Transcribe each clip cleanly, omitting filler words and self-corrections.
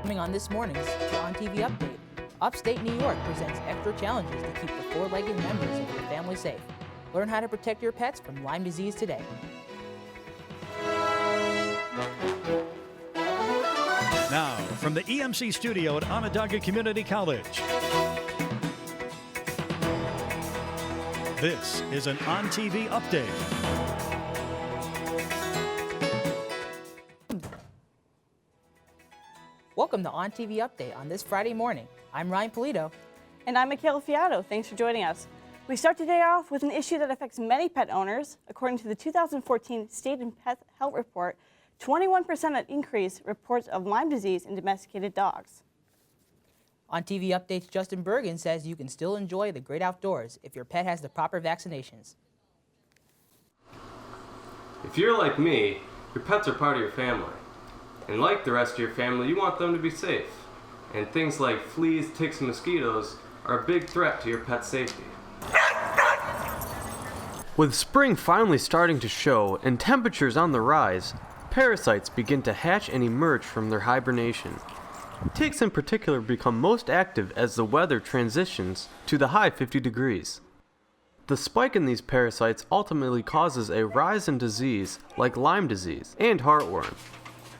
Coming on this morning's ONTV update, upstate New York presents extra challenges to keep the four-legged members of your family safe. Learn how to protect your pets from Lyme disease today. Now, from the EMC studio at Onondaga Community College, this is an ONTV update. Welcome to ONTV Update on this Friday morning. I'm Ryan Polito. And I'm Michaela Fiato. Thanks for joining us. We start today off with an issue that affects many pet owners. According to the 2014 State and Pet Health Report, 21% increase reports of Lyme disease in domesticated dogs. ONTV Update's Justin Bergen says you can still enjoy the great outdoors if your pet has the proper vaccinations. If you're like me, your pets are part of your family. And like the rest of your family, you want them to be safe. And things like fleas, ticks, and mosquitoes are a big threat to your pet's safety. With spring finally starting to show and temperatures on the rise, parasites begin to hatch and emerge from their hibernation. Ticks in particular become most active as the weather transitions to the high 50 degrees. The spike in these parasites ultimately causes a rise in disease like Lyme disease and heartworm.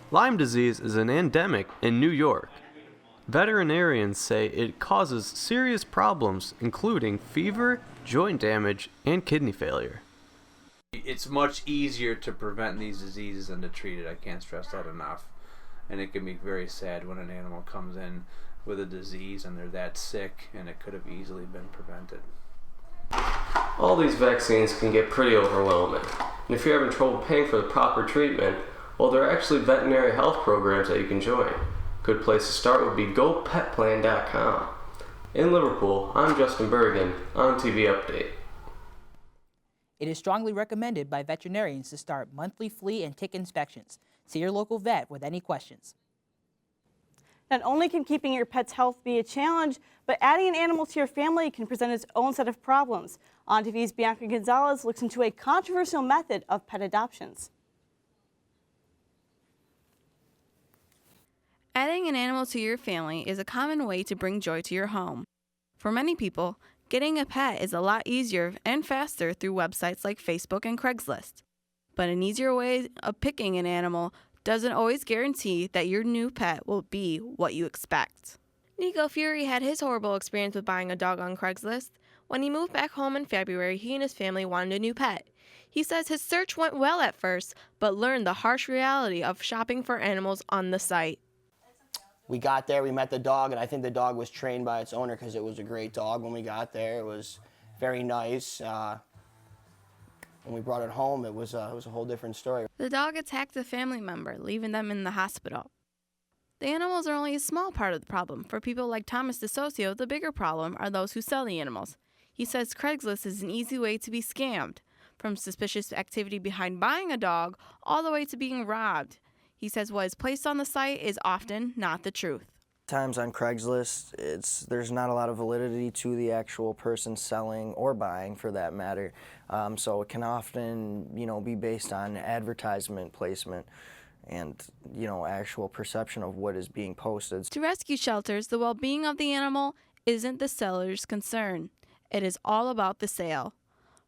Lyme disease is an endemic in New York. Veterinarians say it causes serious problems including fever, joint damage, and kidney failure. It's much easier to prevent these diseases than to treat it. I can't stress that enough. And it can be very sad when an animal comes in with a disease and they're that sick and it could have easily been prevented. All these vaccines can get pretty overwhelming. And if you're having trouble paying for the proper treatment, well, there are actually veterinary health programs that you can join. A good place to start would be gopetplan.com. In Liverpool, I'm Justin Bergen, ONTV Update. It is strongly recommended by veterinarians to start monthly flea and tick inspections. See your local vet with any questions. Not only can keeping your pet's health be a challenge, but adding an animal to your family can present its own set of problems. ONTV's Bianca Gonzalez looks into a controversial method of pet adoptions. Adding an animal to your family is a common way to bring joy to your home. For many people, getting a pet is a lot easier and faster through websites like Facebook and Craigslist. But an easier way of picking an animal doesn't always guarantee that your new pet will be what you expect. Nico Fury had his horrible experience with buying a dog on Craigslist. When he moved back home in February, he and his family wanted a new pet. He says his search went well at first, but learned the harsh reality of shopping for animals on the site. We got there, we met the dog, and I think the dog was trained by its owner because it was a great dog when we got there. It was very nice. When we brought it home, it was a whole different story. The dog attacked a family member, leaving them in the hospital. The animals are only a small part of the problem. For people like Thomas DeSocio, the bigger problem are those who sell the animals. He says Craigslist is an easy way to be scammed, from suspicious activity behind buying a dog all the way to being robbed. He says what is placed on the site is often not the truth. Times on Craigslist, there's not a lot of validity to the actual person selling or buying, for that matter. So it can often, be based on advertisement placement and, actual perception of what is being posted. To rescue shelters, the well-being of the animal isn't the seller's concern. It is all about the sale.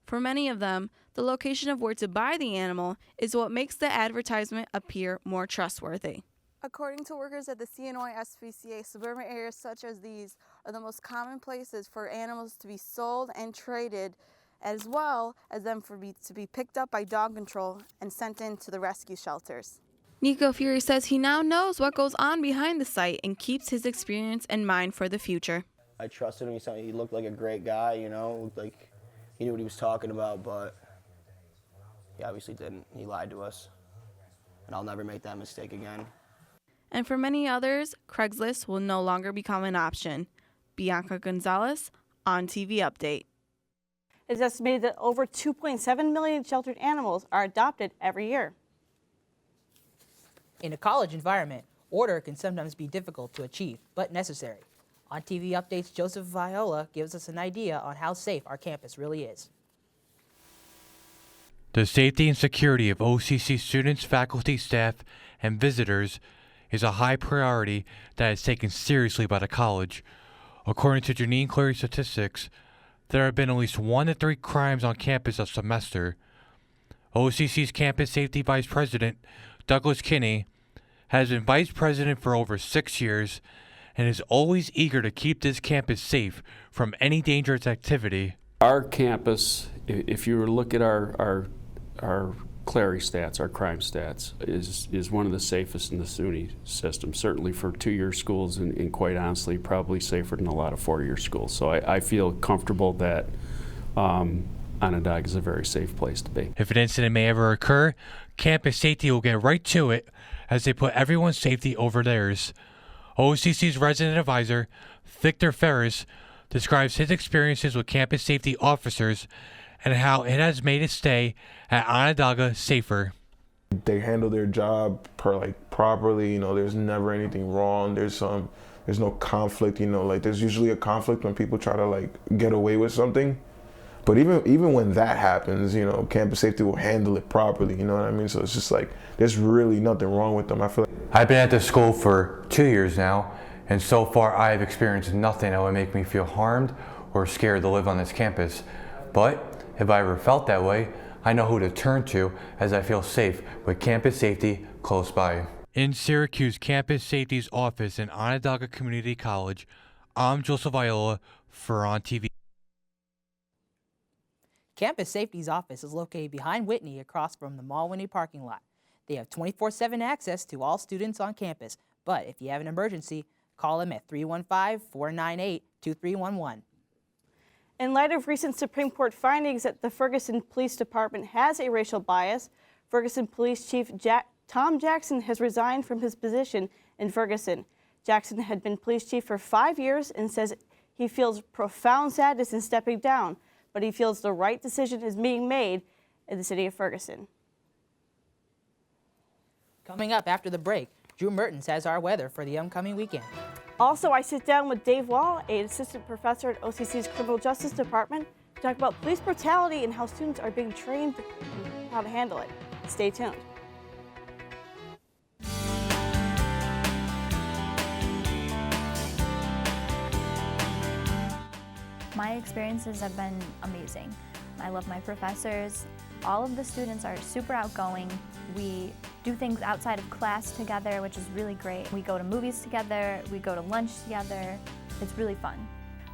For many of them, the location of where to buy the animal is what makes the advertisement appear more trustworthy. According to workers at the CNY SPCA, suburban areas such as these are the most common places for animals to be sold and traded, as well as them to be picked up by dog control and sent into the rescue shelters. Nico Fury says he now knows what goes on behind the site and keeps his experience in mind for the future. I trusted him. He looked like a great guy, looked like he knew what he was talking about, but he obviously didn't. He lied to us, and I'll never make that mistake again. And for many others, Craigslist will no longer become an option. Bianca Gonzalez, ONTV Update. It's estimated that over 2.7 million sheltered animals are adopted every year. In a college environment, order can sometimes be difficult to achieve, but necessary. ONTV Update's Joseph Viola gives us an idea on how safe our campus really is. The safety and security of OCC students, faculty, staff, and visitors is a high priority that is taken seriously by the college. According to Janine Cleary's statistics, there have been at least 1 to 3 crimes on campus a semester. OCC's Campus Safety Vice President, Douglas Kinney, has been vice president for over 6 years and is always eager to keep this campus safe from any dangerous activity. Our campus, if you were to look at our Clary stats, our crime stats, is one of the safest in the SUNY system, certainly for 2-year schools, and quite honestly, probably safer than a lot of 4-year schools. So I feel comfortable that Onondaga is a very safe place to be. If an incident may ever occur, campus safety will get right to it as they put everyone's safety over theirs. OCC's resident advisor, Victor Ferris, describes his experiences with campus safety officers and how it has made his stay at Onondaga safer. They handle their job properly. You know, there's never anything wrong. There's no conflict. You know, like there's usually a conflict when people try to get away with something. But even when that happens, you know, campus safety will handle it properly. You know what I mean? So it's just there's really nothing wrong with them. I feel like I've been at this school for 2 years now, and so far I have experienced nothing that would make me feel harmed or scared to live on this campus. But if I ever felt that way, I know who to turn to as I feel safe with campus safety close by. In Syracuse Campus Safety's office in Onondaga Community College, I'm Joseph Viola for ONTV. Campus Safety's office is located behind Whitney across from the Mall Whitney parking lot. They have 24/7 access to all students on campus, but if you have an emergency, call them at 315-498-2311. In light of recent Supreme Court findings that the Ferguson Police Department has a racial bias, Ferguson Police Chief Tom Jackson has resigned from his position in Ferguson. Jackson had been police chief for 5 years and says he feels profound sadness in stepping down, but he feels the right decision is being made in the city of Ferguson. Coming up after the break, Drew Mertens has our weather for the upcoming weekend. Also, I sit down with Dave Wall, an assistant professor at OCC's Criminal Justice Department, to talk about police brutality and how students are being trained on how to handle it. Stay tuned. My experiences have been amazing. I love my professors. All of the students are super outgoing. We do things outside of class together, which is really great. We go to movies together, we go to lunch together. It's really fun.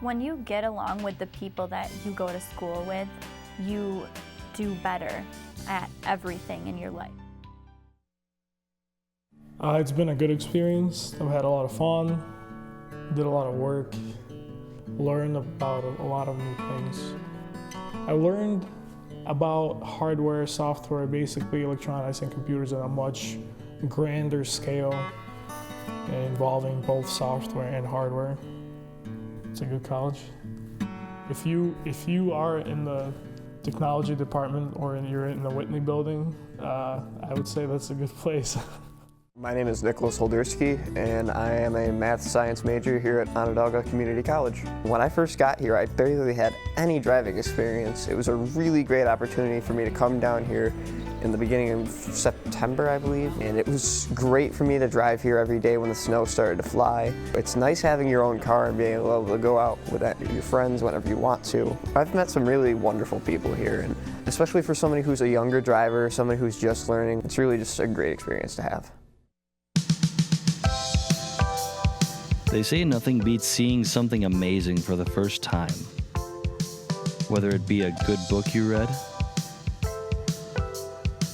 When you get along with the people that you go to school with, you do better at everything in your life. It's been a good experience. I've had a lot of fun, did a lot of work, learned about a lot of new things. I learned about hardware, software, basically electronics and computers at a much grander scale, involving both software and hardware. It's a good college. If you are in the technology department or you're in the Whitney building, I would say that's a good place. My name is Nicholas Holderski, and I am a math science major here at Onondaga Community College. When I first got here, I barely had any driving experience. It was a really great opportunity for me to come down here in the beginning of September, I believe, and it was great for me to drive here every day when the snow started to fly. It's nice having your own car and being able to go out with your friends whenever you want to. I've met some really wonderful people here, and especially for somebody who's a younger driver, somebody who's just learning, it's really just a great experience to have. They say nothing beats seeing something amazing for the first time. Whether it be a good book you read,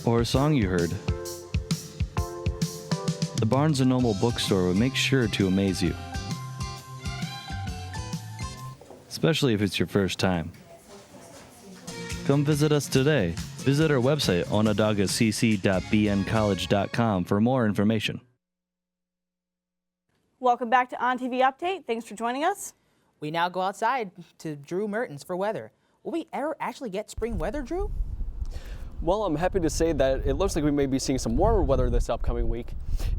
or a song you heard, the Barnes & Noble bookstore will make sure to amaze you. Especially if it's your first time. Come visit us today. Visit our website, onondagacc.bncollege.com, for more information. Welcome back to ONTV Update. Thanks for joining us. We now go outside to Drew Mertens for weather. Will we ever actually get spring weather, Drew? Well, I'm happy to say that it looks like we may be seeing some warmer weather this upcoming week.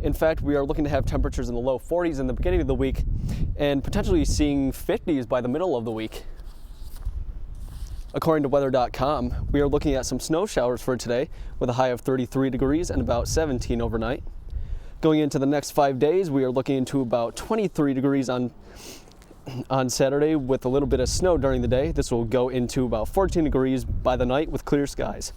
In fact, we are looking to have temperatures in the low 40s in the beginning of the week and potentially seeing 50s by the middle of the week. According to weather.com, we are looking at some snow showers for today with a high of 33 degrees and about 17 overnight. Going into the next 5 days, we are looking into about 23 degrees on Saturday with a little bit of snow during the day. This will go into about 14 degrees by the night with clear skies.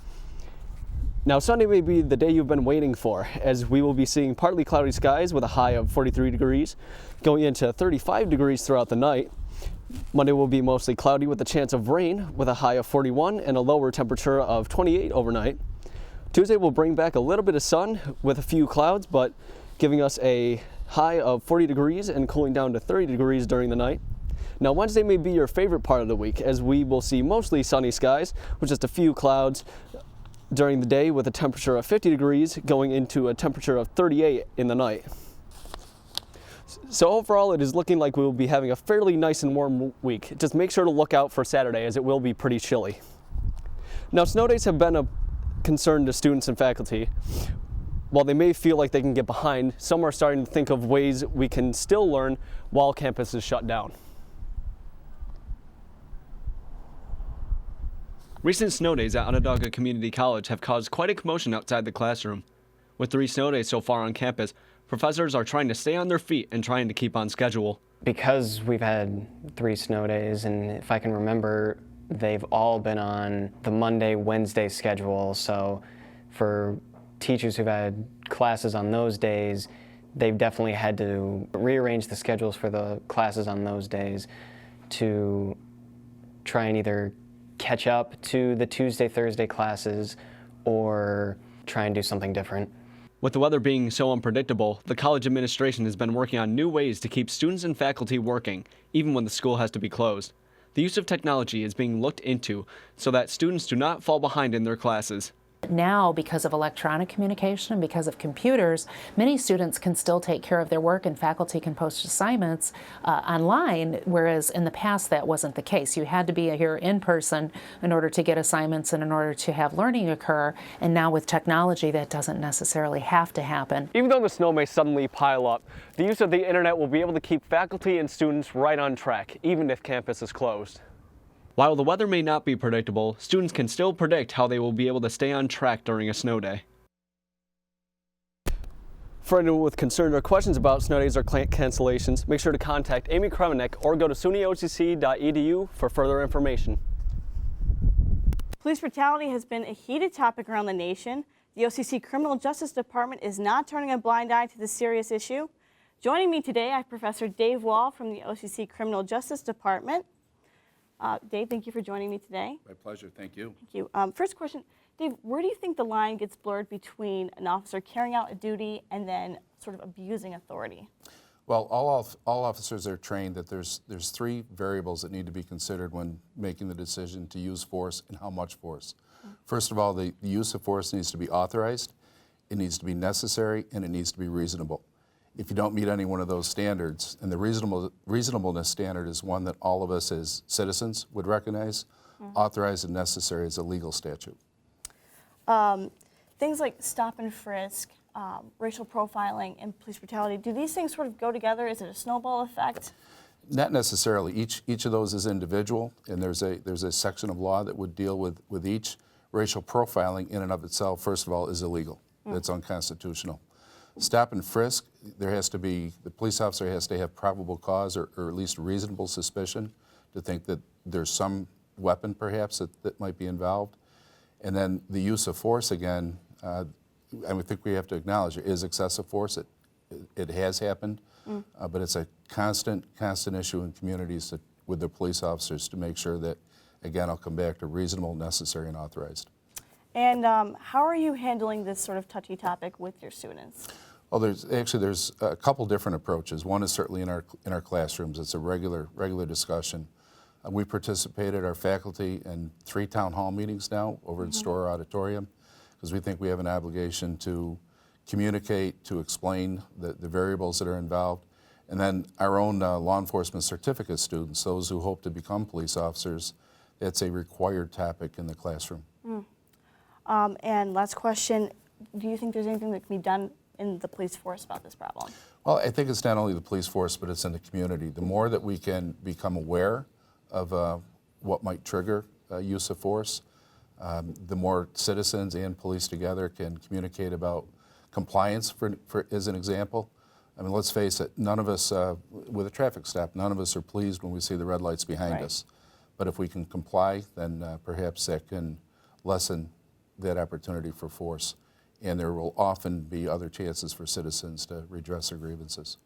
Now Sunday may be the day you've been waiting for, as we will be seeing partly cloudy skies with a high of 43 degrees, going into 35 degrees throughout the night. Monday will be mostly cloudy with a chance of rain with a high of 41 and a lower temperature of 28 overnight. Tuesday will bring back a little bit of sun with a few clouds, but giving us a high of 40 degrees and cooling down to 30 degrees during the night. Now Wednesday may be your favorite part of the week, as we will see mostly sunny skies with just a few clouds during the day with a temperature of 50 degrees going into a temperature of 38 in the night. So overall, it is looking like we will be having a fairly nice and warm week. Just make sure to look out for Saturday, as it will be pretty chilly. Now, snow days have been a concern to students and faculty. While they may feel like they can get behind, some are starting to think of ways we can still learn while campus is shut down. Recent snow days at Onondaga Community College have caused quite a commotion outside the classroom. With 3 snow days so far on campus, professors are trying to stay on their feet and trying to keep on schedule. Because we've had 3 snow days, and if I can remember, they've all been on the Monday, Wednesday schedule. So for teachers who've had classes on those days, they've definitely had to rearrange the schedules for the classes on those days to try and either catch up to the Tuesday, Thursday classes or try and do something different. With the weather being so unpredictable, the college administration has been working on new ways to keep students and faculty working, even when the school has to be closed. The use of technology is being looked into so that students do not fall behind in their classes. Now, because of electronic communication and because of computers, many students can still take care of their work and faculty can post assignments online, whereas in the past that wasn't the case. You had to be here in person in order to get assignments and in order to have learning occur, and now with technology that doesn't necessarily have to happen. Even though the snow may suddenly pile up, the use of the internet will be able to keep faculty and students right on track, even if campus is closed. While the weather may not be predictable, students can still predict how they will be able to stay on track during a snow day. For anyone with concerns or questions about snow days or cancellations, make sure to contact Amy Kremenek or go to sunyocc.edu for further information. Police brutality has been a heated topic around the nation. The OCC Criminal Justice Department is not turning a blind eye to this serious issue. Joining me today, I have Professor Dave Wall from the OCC Criminal Justice Department. Dave, thank you for joining me today. My pleasure, thank you. Thank you. First question, Dave, where do you think the line gets blurred between an officer carrying out a duty and then sort of abusing authority? Well, all officers are trained that there's 3 variables that need to be considered when making the decision to use force and how much force. First of all, the use of force needs to be authorized, it needs to be necessary, and it needs to be reasonable. If you don't meet any one of those standards, and the reasonableness standard is one that all of us as citizens would recognize, authorized and necessary is a legal statute. Things like stop and frisk, racial profiling, and police brutality, do these things sort of go together? Is it a snowball effect? Not necessarily. Each of those is individual, and there's a section of law that would deal with each. Racial profiling in and of itself, first of all, is illegal. That's unconstitutional. Stop and frisk, the police officer has to have probable cause or at least reasonable suspicion to think that there's some weapon perhaps that might be involved. And then the use of force again, I think we have to acknowledge it is excessive force. It has happened, but it's a constant issue in communities with the police officers to make sure that, again, I'll come back to reasonable, necessary, and authorized. And how are you handling this sort of touchy topic with your students? Well, there's a couple different approaches. One is certainly in our classrooms. It's a regular discussion. We participated, our faculty, in 3 town hall meetings now over at Storer Auditorium, because we think we have an obligation to communicate, to explain the variables that are involved. And then our own law enforcement certificate students, those who hope to become police officers, it's a required topic in the classroom. And last question, do you think there's anything that can be done in the police force about this problem? Well, I think it's not only the police force, but it's in the community. The more that we can become aware of what might trigger use of force, the more citizens and police together can communicate about compliance, as an example. I mean, let's face it, none of us, with a traffic stop, none of us are pleased when we see the red lights behind us. But if we can comply, then perhaps that can lessen that opportunity for force. And there will often be other chances for citizens to redress their grievances.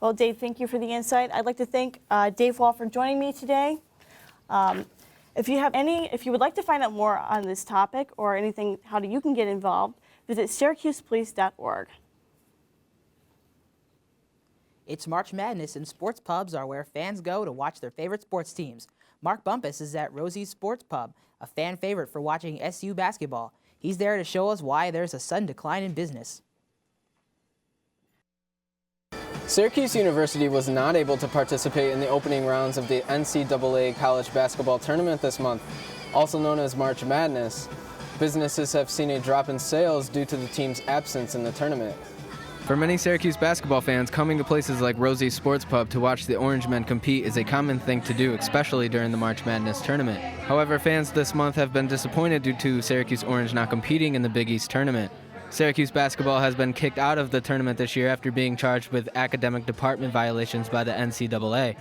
Well, Dave, thank you for the insight. I'd like to thank Dave Wall for joining me today. If you would like to find out more on this topic or anything, how you can get involved, visit syracusepolice.org. It's March Madness, and sports pubs are where fans go to watch their favorite sports teams. Mark Bumpus is at Rosie's Sports Pub, a fan favorite for watching SU basketball. He's there to show us why there's a sudden decline in business. Syracuse University was not able to participate in the opening rounds of the NCAA college basketball tournament this month, also known as March Madness. Businesses have seen a drop in sales due to the team's absence in the tournament. For many Syracuse basketball fans, coming to places like Rosie's Sports Pub to watch the Orange Men compete is a common thing to do, especially during the March Madness tournament. However, fans this month have been disappointed due to Syracuse Orange not competing in the Big East tournament. Syracuse basketball has been kicked out of the tournament this year after being charged with academic department violations by the NCAA.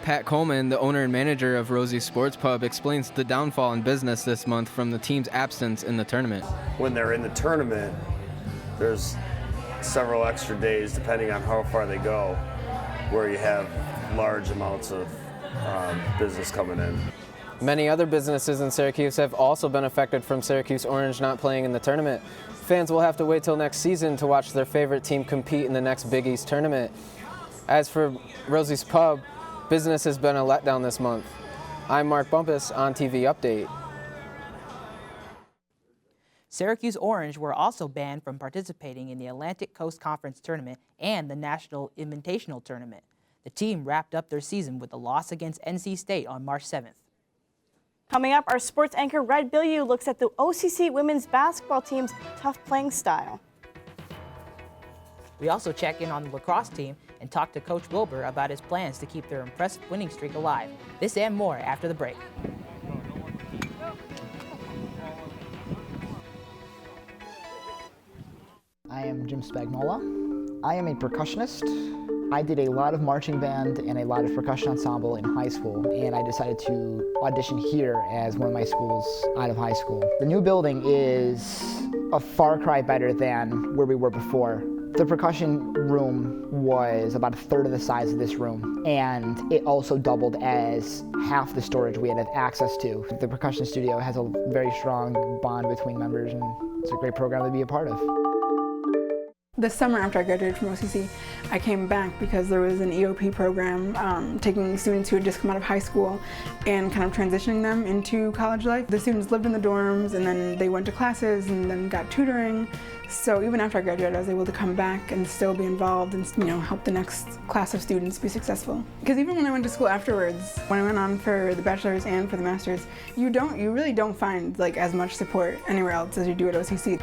Pat Coleman, the owner and manager of Rosie's Sports Pub, explains the downfall in business this month from the team's absence in the tournament. When they're in the tournament, there's several extra days, depending on how far they go, where you have large amounts of business coming in. Many other businesses in Syracuse have also been affected from Syracuse Orange not playing in the tournament. Fans will have to wait till next season to watch their favorite team compete in the next Big East tournament. As for Rosie's Pub, business has been a letdown this month. I'm Mark Bumpus, ONTV Update. Syracuse Orange were also banned from participating in the Atlantic Coast Conference Tournament and the National Invitational Tournament. The team wrapped up their season with a loss against NC State on March 7th. Coming up, our sports anchor Red Bilyeu looks at the OCC women's basketball team's tough playing style. We also check in on the lacrosse team and talk to Coach Wilbur about his plans to keep their impressive winning streak alive. This and more after the break. I am Jim Spagnola. I am a percussionist. I did a lot of marching band and a lot of percussion ensemble in high school, and I decided to audition here as one of my schools out of high school. The new building is a far cry better than where we were before. The percussion room was about a third of the size of this room, and it also doubled as half the storage we had access to. The percussion studio has a very strong bond between members, and it's a great program to be a part of. The summer after I graduated from OCC, I came back because there was an EOP program taking students who had just come out of high school and kind of transitioning them into college life. The students lived in the dorms and then they went to classes and then got tutoring. So even after I graduated, I was able to come back and still be involved and help the next class of students be successful. Because even when I went to school afterwards, when I went on for the bachelor's and for the master's, you really don't find as much support anywhere else as you do at OCC.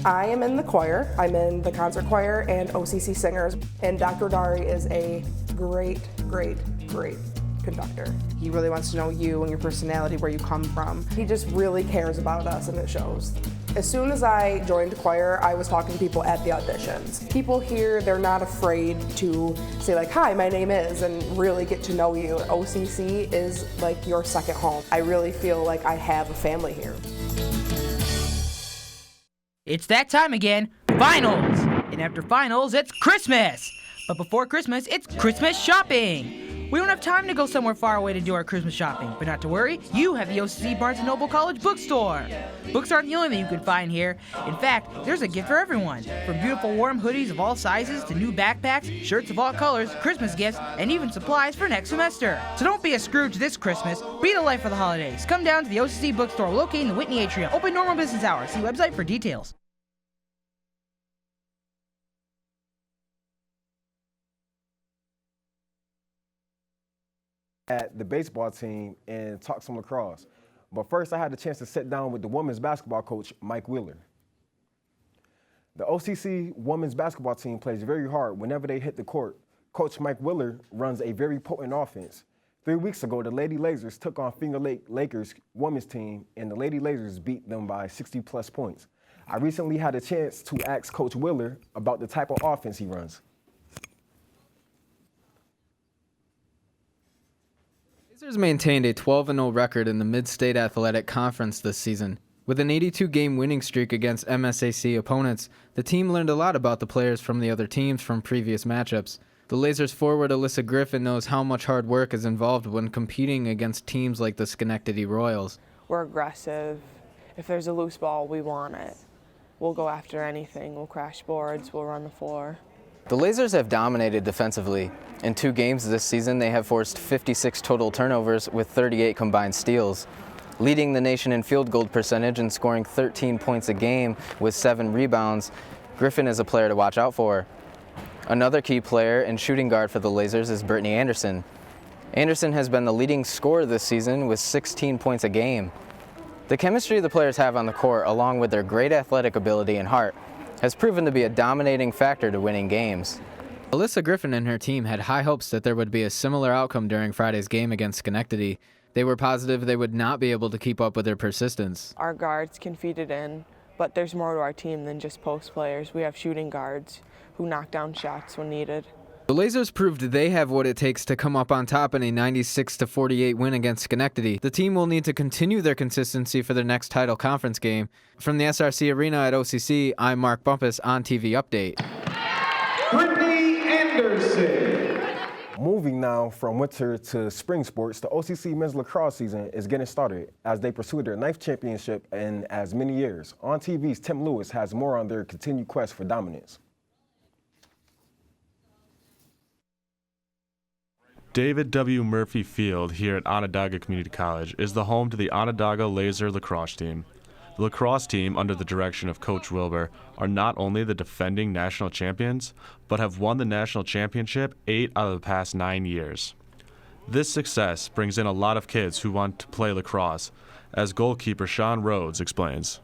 I am in the choir. I'm in the concert choir and OCC singers. And Dr. Dari is a great, great, great conductor. He really wants to know you and your personality, where you come from. He just really cares about us, and it shows. As soon as I joined the choir, I was talking to people at the auditions. People here, they're not afraid to say hi, my name is, and really get to know you. OCC is like your second home. I really feel like I have a family here. It's that time again, finals! And after finals, it's Christmas! But before Christmas, it's Christmas shopping! We don't have time to go somewhere far away to do our Christmas shopping, but not to worry, you have the OCC Barnes & Noble College Bookstore! Books aren't the only thing you can find here. In fact, there's a gift for everyone. From beautiful warm hoodies of all sizes to new backpacks, shirts of all colors, Christmas gifts, and even supplies for next semester. So don't be a Scrooge this Christmas. Be the life for the holidays. Come down to the OCC Bookstore located in the Whitney Atrium. Open normal business hours. See website for details. At the baseball team and talk some lacrosse. But first I had the chance to sit down with the women's basketball coach, Mike Wheeler. The OCC women's basketball team plays very hard whenever they hit the court. Coach Mike Wheeler runs a very potent offense. 3 weeks ago, the Lady Lasers took on Finger Lake Lakers women's team, and the Lady Lasers beat them by 60-plus points. I recently had a chance to ask Coach Willer about the type of offense he runs. Blazers maintained a 12-0 record in the Mid-State Athletic Conference this season. With an 82-game winning streak against MSAC opponents, the team learned a lot about the players from the other teams from previous matchups. The Lasers forward Alyssa Griffin knows how much hard work is involved when competing against teams like the Schenectady Royals. We're aggressive. If there's a loose ball, we want it. We'll go after anything. We'll crash boards. We'll run the floor. The Lasers have dominated defensively. In 2 games this season, they have forced 56 total turnovers with 38 combined steals. Leading the nation in field goal percentage and scoring 13 points a game with 7 rebounds, Griffin is a player to watch out for. Another key player and shooting guard for the Lasers is Brittany Anderson. Anderson has been the leading scorer this season with 16 points a game. The chemistry the players have on the court, along with their great athletic ability and heart, has proven to be a dominating factor to winning games. Alyssa Griffin and her team had high hopes that there would be a similar outcome during Friday's game against Schenectady. They were positive they would not be able to keep up with their persistence. Our guards can feed it in, but there's more to our team than just post players. We have shooting guards who knock down shots when needed. The Lasers proved they have what it takes to come up on top in a 96-48 win against Schenectady. The team will need to continue their consistency for their next title conference game. From the SRC Arena at OCC, I'm Mark Bumpus, ONTV Update. Brittany Anderson. Moving now from winter to spring sports, the OCC men's lacrosse season is getting started as they pursue their 9th championship in as many years. ONTV's Tim Lewis has more on their continued quest for dominance. David W. Murphy Field here at Onondaga Community College is the home to the Onondaga Laser lacrosse team. The lacrosse team, under the direction of Coach Wilbur, are not only the defending national champions, but have won the national championship 8 out of the past 9 years. This success brings in a lot of kids who want to play lacrosse, as goalkeeper Sean Rhodes explains.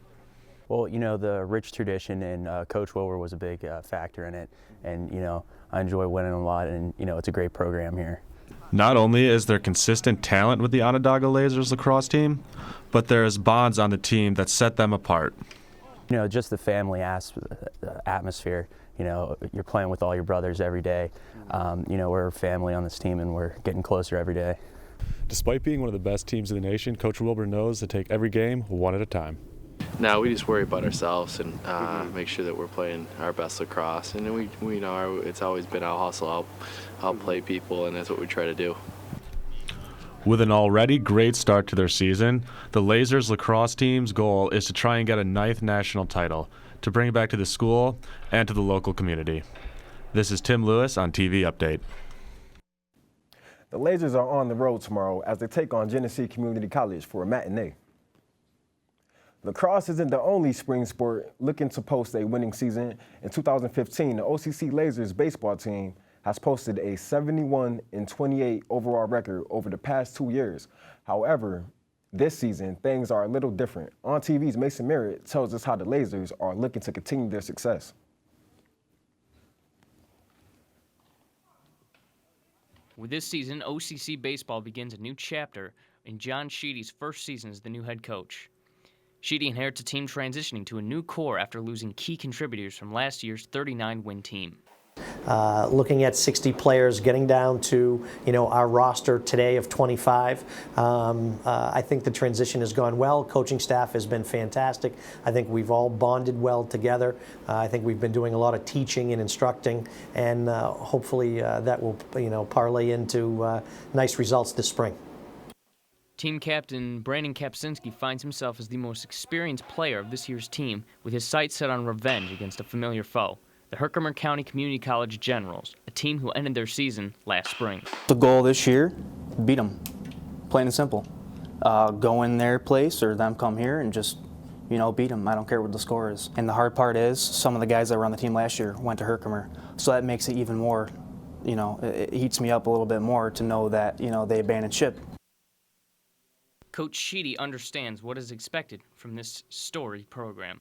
Well, you know, the rich tradition and Coach Wilbur was a big factor in it. And, you know, I enjoy winning a lot, and, you know, it's a great program here. Not only is there consistent talent with the Onondaga Lasers lacrosse team, but there is bonds on the team that set them apart. You know, just the family atmosphere. You know, you're playing with all your brothers every day. You know, we're a family on this team, and we're getting closer every day. Despite being one of the best teams in the nation, Coach Wilbur knows to take every game one at a time. No, we just worry about ourselves and make sure that we're playing our best lacrosse. And we know it's always been out hustle, out play people, and that's what we try to do. With an already great start to their season, the Lasers lacrosse team's goal is to try and get a 9th national title to bring it back to the school and to the local community. This is Tim Lewis on TV Update. The Lasers are on the road tomorrow as they take on Genesee Community College for a matinee. Lacrosse isn't the only spring sport looking to post a winning season. In 2015, the OCC Lasers baseball team has posted a 71-28 overall record over the past 2 years. However, this season, things are a little different. ONTV's Mason Merritt tells us how the Lasers are looking to continue their success. With this season, OCC baseball begins a new chapter in John Sheedy's first season as the new head coach. Sheedy inherits a team transitioning to a new core after losing key contributors from last year's 39-win team. Looking at 60 players, getting down to our roster today of 25. I think the transition has gone well. Coaching staff has been fantastic. I think we've all bonded well together. I think we've been doing a lot of teaching and instructing, and hopefully that will parlay into nice results this spring. Team captain Brandon Kapczynski finds himself as the most experienced player of this year's team, with his sights set on revenge against a familiar foe, the Herkimer County Community College Generals, a team who ended their season last spring. The goal this year, beat them, plain and simple. Go in their place or them come here and just, beat them. I don't care what the score is. And the hard part is some of the guys that were on the team last year went to Herkimer, so that makes it even more, it heats me up a little bit more to know that, they abandoned ship. Coach Sheedy understands what is expected from this storied program.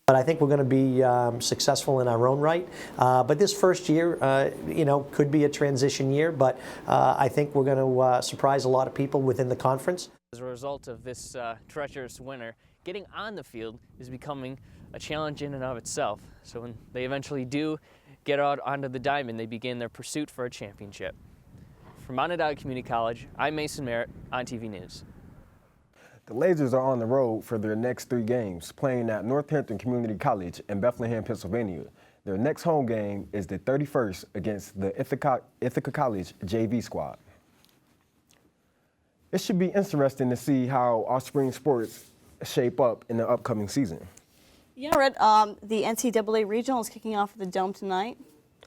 But I think we're going to be successful in our own right. But this first year, could be a transition year, but I think we're going to surprise a lot of people within the conference. As a result of this treacherous winter, getting on the field is becoming a challenge in and of itself. So when they eventually do get out onto the diamond, they begin their pursuit for a championship. From Onondaga Community College, I'm Mason Merritt, ONTV News. The Lasers are on the road for their next 3 games, playing at Northampton Community College in Bethlehem, Pennsylvania. Their next home game is the 31st against the Ithaca College JV squad. It should be interesting to see how our spring sports shape up in the upcoming season. Yeah, Red, the NCAA Regional is kicking off at the Dome tonight.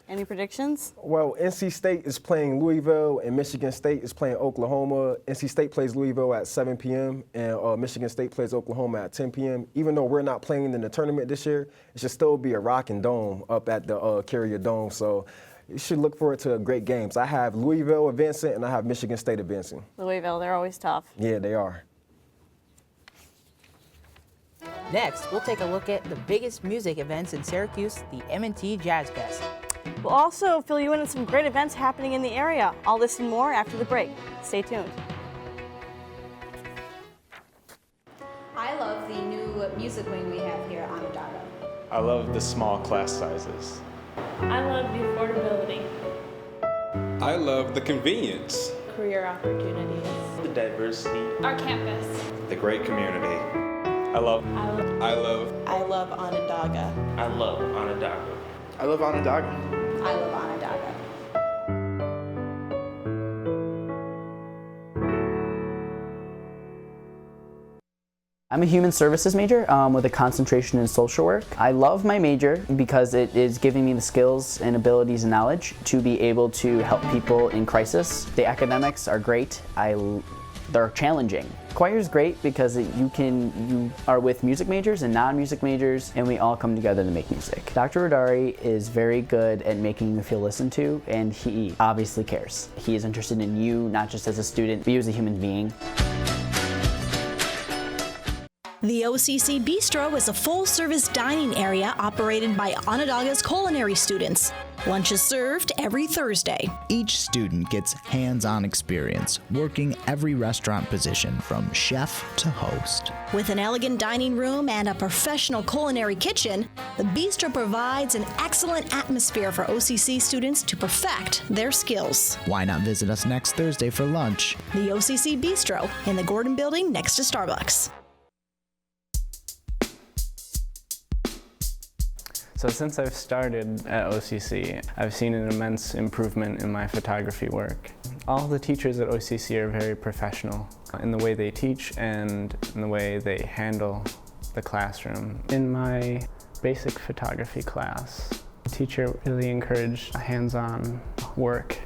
Any predictions? Well, NC State is playing Louisville and Michigan State is playing Oklahoma. NC State plays Louisville at 7 p.m. and Michigan State plays Oklahoma at 10 p.m. Even though we're not playing in the tournament this year, it should still be a rocking dome up at the Carrier Dome. So you should look forward to great games. I have Louisville advancing and I have Michigan State advancing. Louisville, they're always tough. Yeah, they are. Next, we'll take a look at the biggest music events in Syracuse, the M&T JazzFest. We'll also fill you in on some great events happening in the area. All this and more after the break. Stay tuned. I love the new music wing we have here at Onondaga. I love the small class sizes. I love the affordability. I love the convenience. Career opportunities. The diversity. Our campus. The great community. I love Onondaga. I love Onondaga. I love Onondaga. I love Onondaga. I'm a human services major with a concentration in social work. I love my major because it is giving me the skills and abilities and knowledge to be able to help people in crisis. The academics are great. They're challenging. Choir is great because you are with music majors and non-music majors, and we all come together to make music. Dr. Rodari is very good at making you feel listened to, and he obviously cares. He is interested in you, not just as a student, but you as a human being. The OCC Bistro is a full-service dining area operated by Onondaga's culinary students. Lunch is served every Thursday. Each student gets hands-on experience working every restaurant position from chef to host. With an elegant dining room and a professional culinary kitchen, the Bistro provides an excellent atmosphere for OCC students to perfect their skills. Why not visit us next Thursday for lunch? The OCC Bistro in the Gordon Building next to Starbucks. So since I've started at OCC, I've seen an immense improvement in my photography work. All the teachers at OCC are very professional in the way they teach and in the way they handle the classroom. In my basic photography class, the teacher really encouraged hands-on work.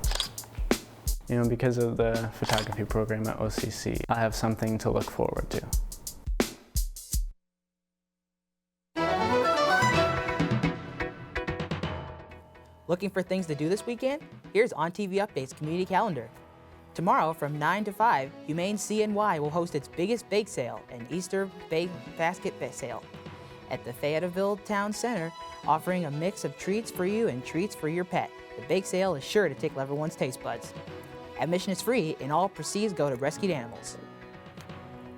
Because of the photography program at OCC, I have something to look forward to. Looking for things to do this weekend? Here's ONTV Update's community calendar. Tomorrow from 9 to 5, Humane CNY will host its biggest bake sale and Easter basket sale at the Fayetteville Town Center, offering a mix of treats for you and treats for your pet. The bake sale is sure to tickle everyone's taste buds. Admission is free and all proceeds go to rescued animals.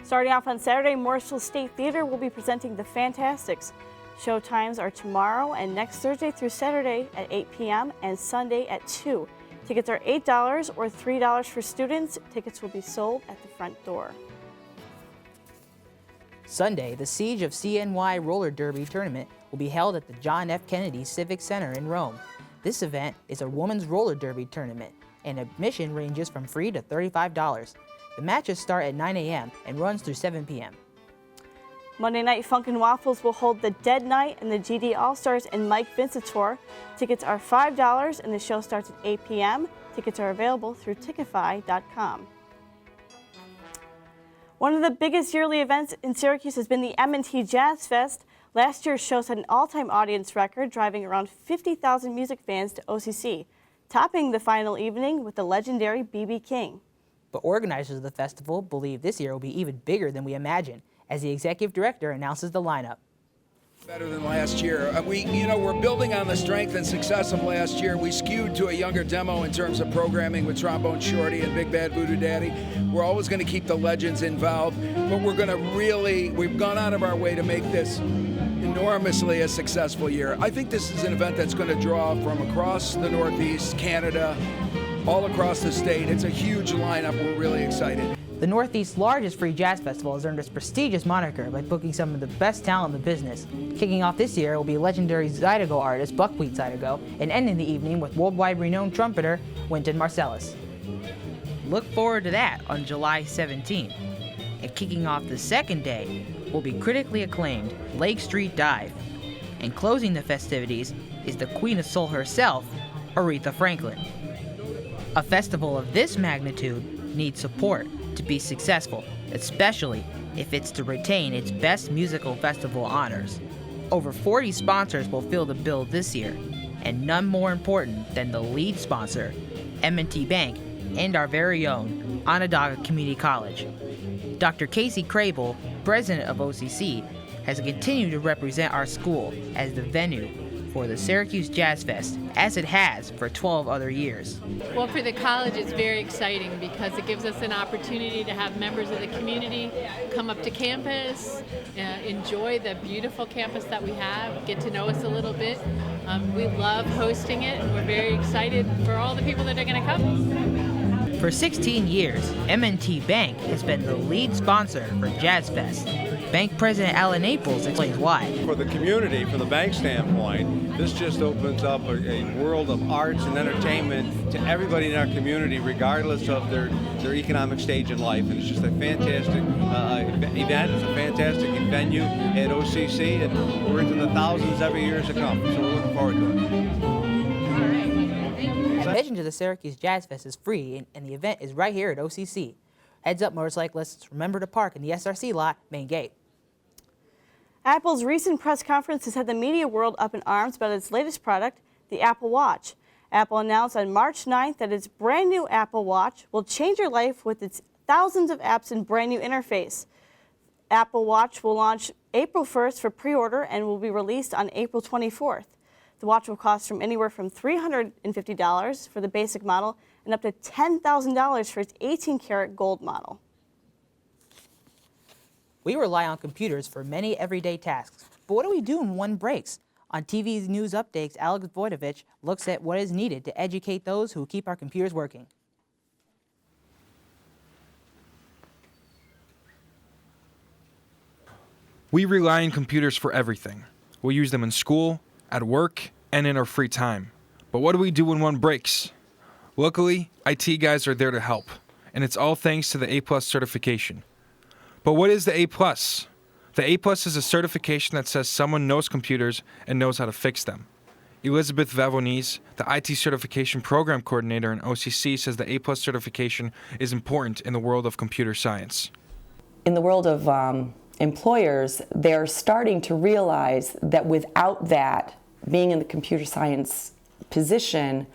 Starting off on Saturday, Morrisville State Theater will be presenting The Fantastics. Show times are tomorrow and next Thursday through Saturday at 8 p.m. and Sunday at 2. Tickets are $8 or $3 for students. Tickets will be sold at the front door. Sunday, the Siege of CNY Roller Derby tournament will be held at the John F. Kennedy Civic Center in Rome. This event is a women's roller derby tournament, and admission ranges from free to $35. The matches start at 9 a.m. and runs through 7 p.m. Monday night, Funkin' Waffles will hold the Dead Night and the GD All-Stars and Mike Vincent Tour. Tickets are $5 and the show starts at 8 p.m. Tickets are available through Tickify.com. One of the biggest yearly events in Syracuse has been the M&T JazzFest. Last year's show set an all-time audience record, driving around 50,000 music fans to OCC, topping the final evening with the legendary B.B. King. But organizers of the festival believe this year will be even bigger than we imagined, as the executive director announces the lineup. Better than last year. We're building on the strength and success of last year. We skewed to a younger demo in terms of programming with Trombone Shorty and Big Bad Voodoo Daddy. We're always going to keep the legends involved, but we've gone out of our way to make this enormously a successful year. I think this is an event that's going to draw from across the Northeast, Canada, all across the state. It's a huge lineup. We're really excited. The Northeast's largest free jazz festival has earned its prestigious moniker by booking some of the best talent in the business. Kicking off this year will be legendary Zydeco artist Buckwheat Zydeco, and ending the evening with worldwide renowned trumpeter Wynton Marsalis. Look forward to that on July 17th. And kicking off the second day will be critically acclaimed Lake Street Dive. And closing the festivities is the Queen of Soul herself, Aretha Franklin. A festival of this magnitude needs support to be successful, especially if it's to retain its best musical festival honors. Over 40 sponsors will fill the bill this year, and none more important than the lead sponsor, M&T Bank, and our very own Onondaga Community College. Dr. Casey Crable, president of OCC, has continued to represent our school as the venue for the Syracuse JazzFest, as it has for 12 other years. Well, for the college, it's very exciting because it gives us an opportunity to have members of the community come up to campus, enjoy the beautiful campus that we have, get to know us a little bit. We love hosting it, and we're very excited for all the people that are going to come. For 16 years, M&T Bank has been the lead sponsor for JazzFest. Bank President Alan Naples explains why. For the community, from the bank standpoint, this just opens up a world of arts and entertainment to everybody in our community, regardless of their economic stage in life. And it's just a fantastic event. It's a fantastic venue at OCC, and we're into the thousands every year to come. So we're looking forward to it. Admission to the Syracuse Jazz Fest is free, and the event is right here at OCC. Heads up, motorcyclists, remember to park in the SRC lot, main gate. Apple's recent press conference has had the media world up in arms about its latest product, the Apple Watch. Apple announced on March 9th that its brand new Apple Watch will change your life with its thousands of apps and brand new interface. Apple Watch will launch April 1st for pre-order and will be released on April 24th. The watch will cost from anywhere from $350 for the basic model and up to $10,000 for its 18-karat gold model. We rely on computers for many everyday tasks, but what do we do when one breaks? On TV's news updates, Alex Voidovich looks at what is needed to educate those who keep our computers working. We rely on computers for everything. We use them in school, at work, and in our free time. But what do we do when one breaks? Luckily, IT guys are there to help, and it's all thanks to the A+ certification. But what is the A+? The A+ is a certification that says someone knows computers and knows how to fix them. Elizabeth Vavoniz, the IT certification program coordinator in OCC, says the A+ certification is important in the world of computer science. In the world of employers, they're starting to realize that without that, being in the computer science position,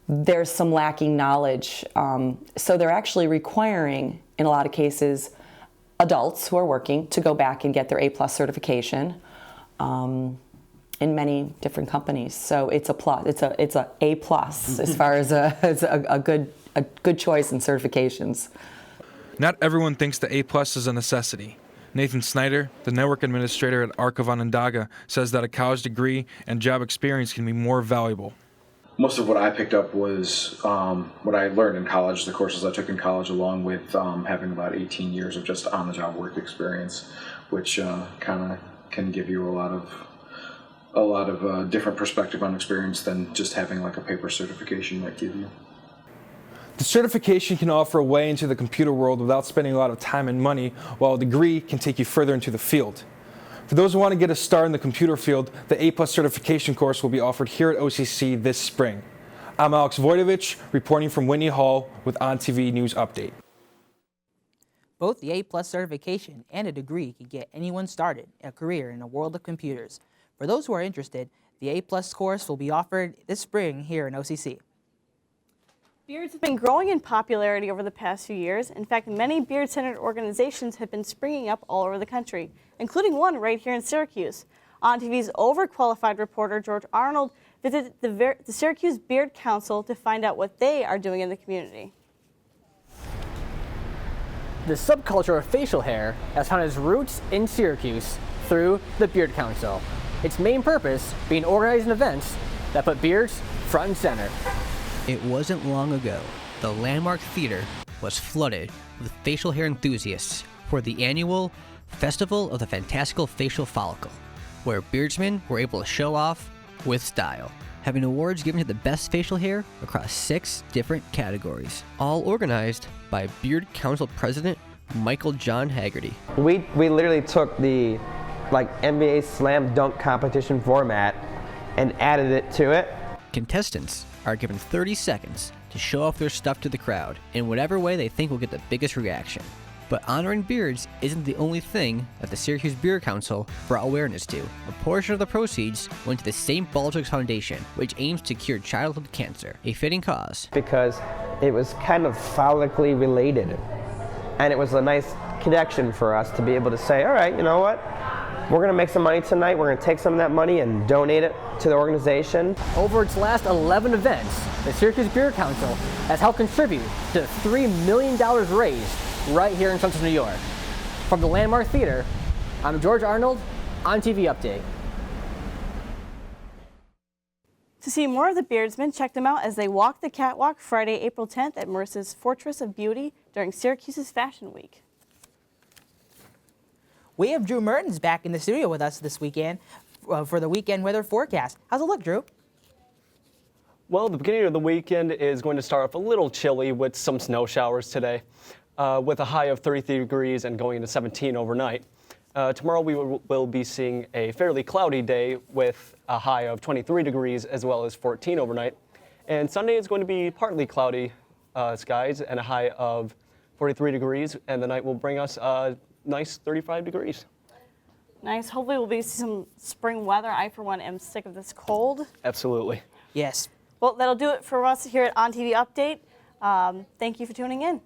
there's some lacking knowledge. So they're actually requiring, in a lot of cases, adults who are working to go back and get their A+ certification in many different companies. So it's a plus. It's a A+ as far as a good choice in certifications. Not everyone thinks the A+ is a necessity. Nathan Snyder, the network administrator at ARC of Onondaga, says that a college degree and job experience can be more valuable. Most of what I picked up was what I learned in college, the courses I took in college, along with having about 18 years of just on-the-job work experience, which kind of can give you a lot of different perspective on experience than just having like a paper certification might give you. The certification can offer a way into the computer world without spending a lot of time and money, while a degree can take you further into the field. For those who want to get a start in the computer field, the A+ certification course will be offered here at OCC this spring. I'm Alex Voidovich, reporting from Whitney Hall with ONTV News Update. Both the A+ certification and a degree can get anyone started in a career in the world of computers. For those who are interested, the A+ course will be offered this spring here in OCC. Beards have been growing in popularity over the past few years. In fact, many beard-centered organizations have been springing up all over the country, including one right here in Syracuse. ONTV's overqualified reporter, George Arnold, visited the Syracuse Beard Council to find out what they are doing in the community. The subculture of facial hair has found its roots in Syracuse through the Beard Council. Its main purpose being organizing events that put beards front and center. It wasn't long ago the Landmark Theater was flooded with facial hair enthusiasts for the annual Festival of the Fantastical Facial Follicle, where beardsmen were able to show off with style, having awards given to the best facial hair across 6 different categories, all organized by Beard Council President Michael John Haggerty. We literally took the NBA slam dunk competition format and added it to it. Contestants are given 30 seconds to show off their stuff to the crowd in whatever way they think will get the biggest reaction. But honoring beards isn't the only thing that the Syracuse Beard Council brought awareness to. A portion of the proceeds went to the St. Baldrick's Foundation, which aims to cure childhood cancer, a fitting cause. Because it was kind of follically related. And it was a nice connection for us to be able to say, all right, you know what? We're going to make some money tonight. We're going to take some of that money and donate it to the organization. Over its last 11 events, the Syracuse Beard Council has helped contribute to $3 million raised right here in Central New York. From the Landmark Theater, I'm George Arnold, ONTV Update. To see more of the Beardsmen, check them out as they walk the catwalk Friday, April 10th at Marissa's Fortress of Beauty during Syracuse's Fashion Week. We have Drew Mertens back in the studio with us this weekend for the weekend weather forecast. How's it look, Drew? Well, the beginning of the weekend is going to start off a little chilly with some snow showers today, with a high of 33 degrees and going into 17 overnight. Tomorrow we will be seeing a fairly cloudy day with a high of 23 degrees as well as 14 overnight. And Sunday is going to be partly cloudy skies and a high of 43 degrees, and the night will bring us nice 35 degrees. Nice. Hopefully we'll be some spring weather. I, for one, am sick of this cold. Absolutely. Yes. Well, that'll do it for us here at ONTV Update. Thank you for tuning in.